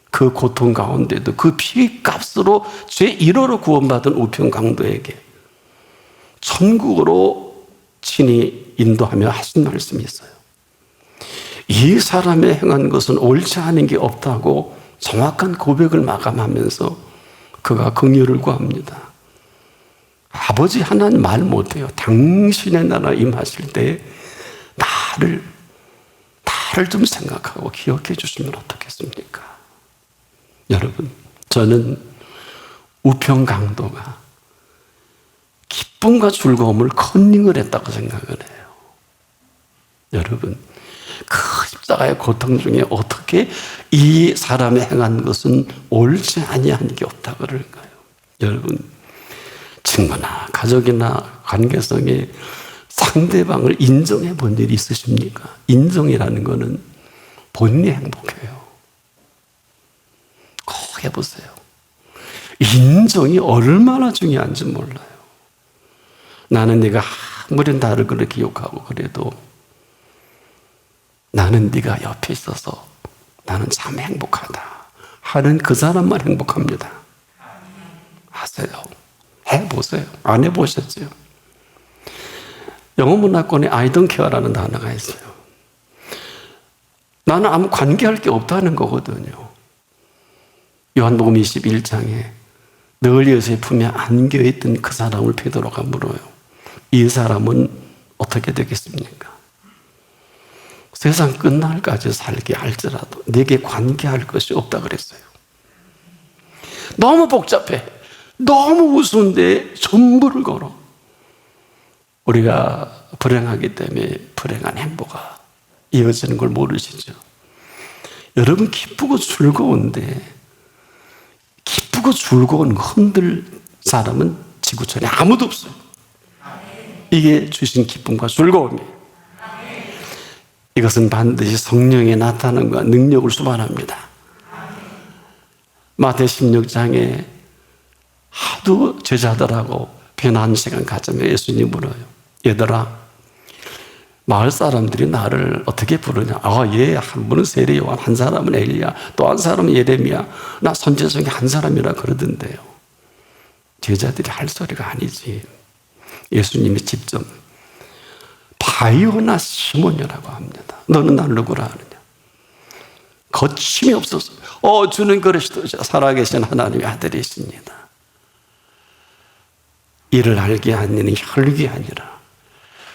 그 고통 가운데도 그 피값으로 죄 1호로 구원받은 우평강도에게 천국으로 친히 인도하며 하신 말씀이 있어요. 이 사람의 행한 것은 옳지 않은 게 없다고 정확한 고백을 마감하면서 그가 긍휼을 구합니다. 아버지 하나님 말 못해요. 당신의 나라 임하실 때 나를 좀 생각하고 기억해 주시면 어떻겠습니까? 여러분, 저는 우평강도가 기쁨과 즐거움을 컨닝을 했다고 생각을 해요. 여러분, 그 십자가의 고통 중에 어떻게 이 사람의 행한 것은 옳지 아니한 게 없다고 그럴까요? 여러분, 친구나 가족이나 관계성에 상대방을 인정해 본 일이 있으십니까? 인정이라는 것은 본인이 행복해요. 꼭 해보세요. 인정이 얼마나 중요한지 몰라요. 나는 네가 아무리 나를 그렇게 욕하고 그래도 나는 네가 옆에 있어서 나는 참 행복하다 하는 그 사람만 행복합니다. 아세요? 해보세요. 안 해보셨죠? 영어문화권에 I don't care라는 단어가 있어요. 나는 아무 관계할 게 없다는 거거든요. 요한복음 21장에 늘 예수의 품에 안겨있던 그 사람을 베드로가 물어요. 이 사람은 어떻게 되겠습니까? 세상 끝날까지 살게 할지라도 내게 관계할 것이 없다 그랬어요. 너무 복잡해. 너무 우스운데 전부를 걸어. 우리가 불행하기 때문에 불행한 행보가 이어지는 걸 모르시죠? 여러분, 기쁘고 즐거운데 기쁘고 즐거운 흔들 사람은 지구촌에 아무도 없어요. 이게 주신 기쁨과 즐거움이에요. 이것은 반드시 성령의 나타남과 능력을 수반합니다. 마태 16장에 하도 제자들하고 편한 시간 가지며 예수님이 물어요. 얘들아, 마을 사람들이 나를 어떻게 부르냐? 한 분은 세례 요한, 한 사람은 엘리야, 또 한 사람은 예레미야, 나 선지자 중에 한 사람이라 그러던데요. 제자들이 할 소리가 아니지. 예수님이 직접 바요나 시몬이라고 합니다. 너는 날 누구라 하느냐? 거침이 없어서 주는 그리스도 살아계신 하나님의 아들이십니다. 이를 알게 하는 혈육이 아니라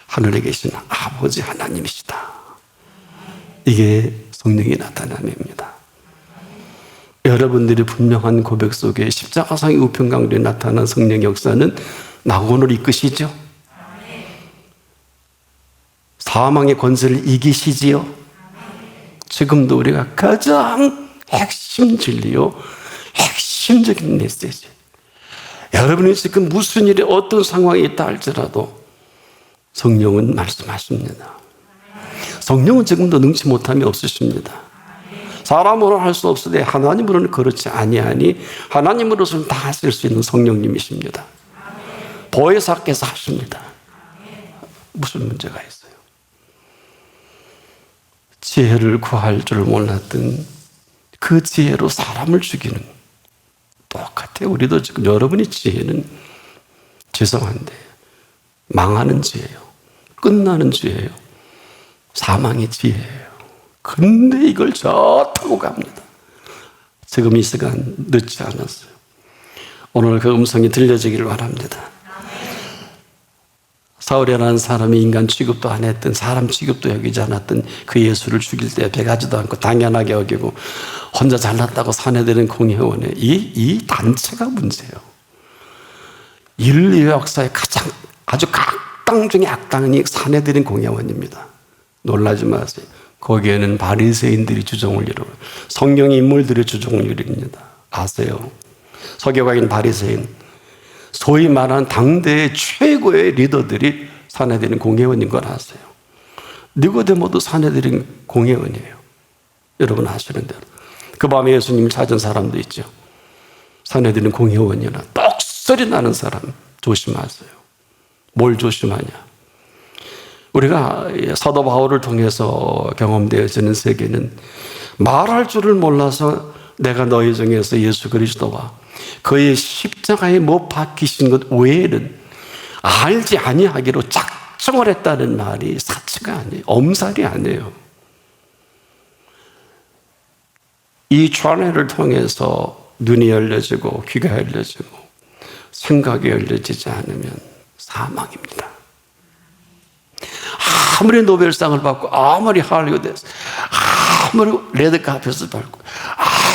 하늘에 계신 아버지 하나님이시다. 이게 성령의 나타남입니다. 여러분들이 분명한 고백 속에 십자가상의 우평강도에 나타난 성령의 역사는 낙원을 이끄시죠? 사망의 권세를 이기시지요? 지금도 우리가 가장 핵심 진리요, 핵심적인 메시지. 여러분이 지금 무슨 일이 어떤 상황에 있다 할지라도 성령은 말씀하십니다. 성령은 지금도 능치 못함이 없으십니다. 사람으로 할 수 없으되 하나님으로는 그렇지 아니하니 하나님으로서는 다 하실 수 있는 성령님이십니다. 보혜사께서 하십니다. 무슨 문제가 있어요? 지혜를 구할 줄 몰랐던 그 지혜로 사람을 죽이는, 똑같아요. 우리도 지금 여러분의 지혜는 죄송한데 망하는 지혜예요. 끝나는 지혜예요. 사망의 지혜예요. 근데 이걸 저 타고 갑니다. 지금 이 시간 늦지 않았어요. 오늘 그 음성이 들려지기를 바랍니다. 사울이라는 사람이 인간 취급도 안 했던, 사람 취급도 여기지 않았던 그 예수를 죽일 때 배가지도 않고 당연하게 여기고 혼자 잘났다고 사내들은 공회원에 이 단체가 문제예요. 인류 역사의 가장 아주 악당 중에 악당이 사내들인 공회원입니다. 놀라지 마세요. 거기에는 바리새인들이 주종을 이루고 성경 인물들이 주종을 이룹니다. 아세요? 서기관인 바리새인, 소위 말하는 당대의 최고의 리더들이 산헤드린 공회원인 걸 아세요? 니고데모도 산헤드린 공회원이에요. 여러분 아시는 대로. 그 밤에 예수님을 찾은 사람도 있죠. 산헤드린 공회원이나 똑소리 나는 사람 조심하세요. 뭘 조심하냐? 우리가 사도 바울을 통해서 경험되어지는 세계는 말할 줄을 몰라서 내가 너희 중에서 예수 그리스도와 그의 십자가에 못 박히신 것 외에는 알지 아니하기로 작정을 했다는 말이 사치가 아니에요. 엄살이 아니에요. 이 찬회를 통해서 눈이 열려지고 귀가 열려지고 생각이 열려지지 않으면 사망입니다. 아무리 노벨상을 받고 아무리 할리우드에서 아무리 레드카펫을 밟고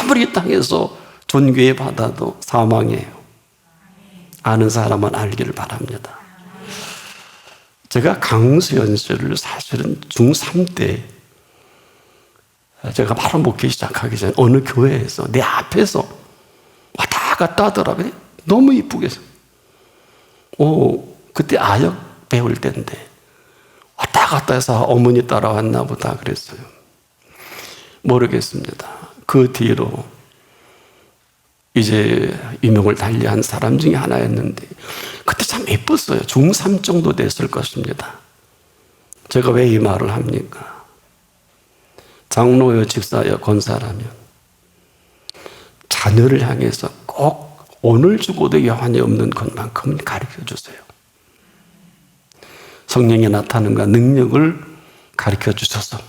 아무리 이 땅에서 존귀에 받아도 사망이에요. 아는 사람은 알기를 바랍니다. 제가 강수연 씨를 사실은 중3 때 제가 바로 목회 시작하기 전에 어느 교회에서 내 앞에서 왔다 갔다 하더라고요. 너무 이쁘게 해서. 그때 아역 배울 때인데 왔다 갔다 해서 어머니 따라왔나 보다 그랬어요. 모르겠습니다. 그 뒤로 이제 유명을 달리한 사람 중에 하나였는데 그때 참 예뻤어요. 중3 정도 됐을 것입니다. 제가 왜 이 말을 합니까? 장로여 집사여 권사라면 자녀를 향해서 꼭 오늘 죽어도 여한이 없는 것만큼은 가르쳐 주세요. 성령의 나타남과 능력을 가르쳐 주셔서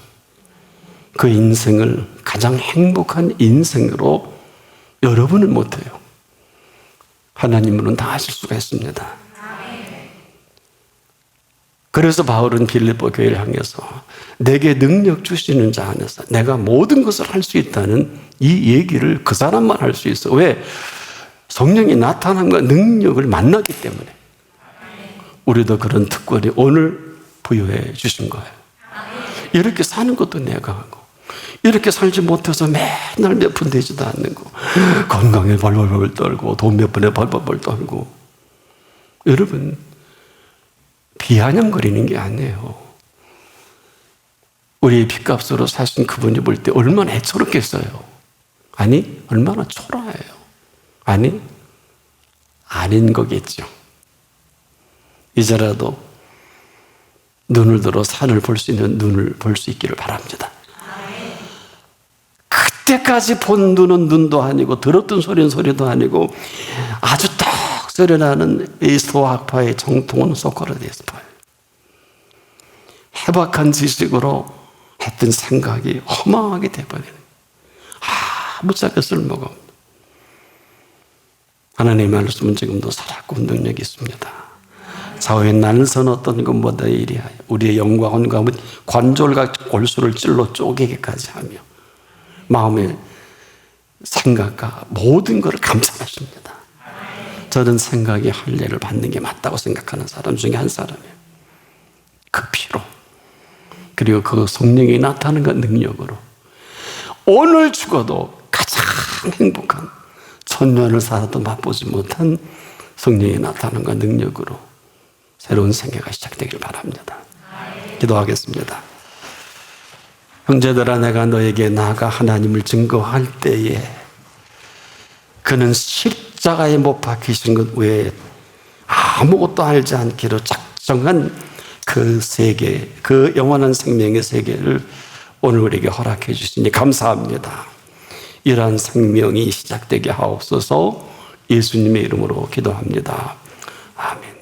그 인생을 가장 행복한 인생으로 여러분은 못해요. 하나님으로는 다 하실 수가 있습니다. 그래서 바울은 빌립보 교회를 향해서 내게 능력 주시는 자 안에서 내가 모든 것을 할 수 있다는 이 얘기를 그 사람만 할 수 있어. 왜? 성령의 나타남과 능력을 만났기 때문에. 우리도 그런 특권이 오늘 부여해 주신 거예요. 이렇게 사는 것도 내가 하고 이렇게 살지 못해서 맨날 몇 푼 되지도 않는 거 건강에 벌벌벌 떨고 돈 몇 푼에 벌벌벌 떨고 여러분 비아냥거리는 게 아니에요. 우리의 핏값으로 사신 그분이 볼 때 얼마나 애처롭겠어요. 아니 얼마나 초라해요. 아니 아닌 거겠죠. 이제라도 눈을 들어 산을 볼 수 있는 눈을 볼 수 있기를 바랍니다. 그때까지 본 눈은 눈도 아니고 들었던 소리는 소리도 아니고 아주 딱 소리나는 이 소학파의 정통은 소크라테스파예요. 해박한 지식으로 했던 생각이 허망하게 돼버리는 아무짝에 쓸모가 없는 하나님의 말씀은 지금도 살았고 능력이 있습니다. 사후에 날선 어떤 것보다 이리하여 우리의 영광은 가면 관절과 골수를 찔러 쪼개기까지 하며 마음의 생각과 모든 것을 감찰하십니다. 저는 생각이 할례를 받는 게 맞다고 생각하는 사람 중에 한 사람이에요. 그 피로 그리고 그 성령이 나타나는 그 능력으로 오늘 죽어도 가장 행복한 천년을 살아도 맛보지 못한 성령이 나타나는 그 능력으로 새로운 생애가 시작되길 바랍니다. 기도하겠습니다. 형제들아 내가 너에게 나아가 하나님을 증거할 때에 그는 십자가에 못 박히신 것 외에 아무것도 알지 않기로 작정한 그 세계, 그 영원한 생명의 세계를 오늘 우리에게 허락해 주시니 감사합니다. 이러한 생명이 시작되게 하옵소서. 예수님의 이름으로 기도합니다. 아멘.